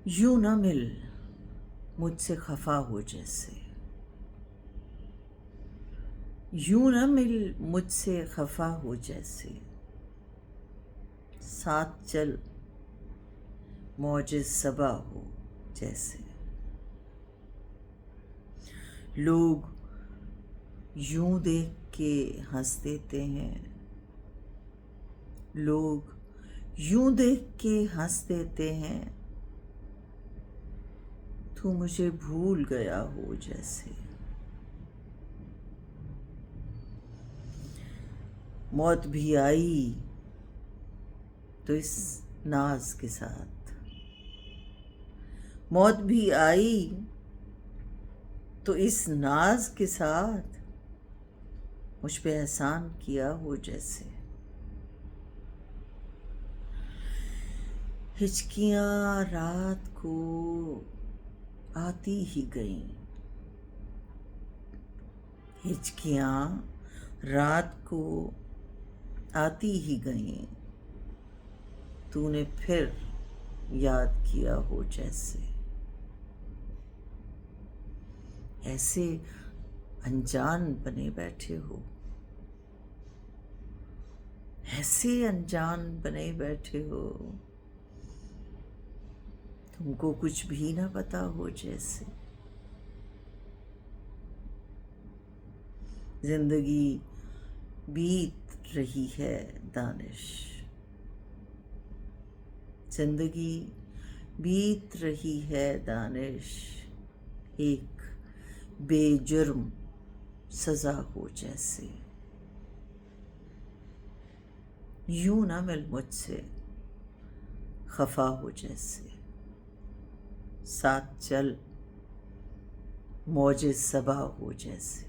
यूं न मिल मुझसे खफा हो जैसे, यूं न मिल मुझसे खफा हो जैसे, साथ चल मौजे सबा हो जैसे। लोग यूं देख के हंस देते हैं, लोग यूं देख के हंस देते हैं, तू मुझे भूल गया हो जैसे। मौत भी आई तो इस नाज के साथ, मौत भी आई तो इस नाज के साथ, मुझ पे एहसान किया हो जैसे। हिचकियां रात को आती ही गईं, हिचकियां रात को आती ही गईं, तूने फिर याद किया हो जैसे। ऐसे अनजान बने बैठे हो, ऐसे अनजान बने बैठे हो, तुमको कुछ भी ना पता हो जैसे। जिंदगी बीत रही है दानिश, जिंदगी बीत रही है दानिश, एक बेजुर्म सजा हो जैसे। यूं ना मिल मुझसे खफा हो जैसे, साथ चल मौजे सबा हो जैसे।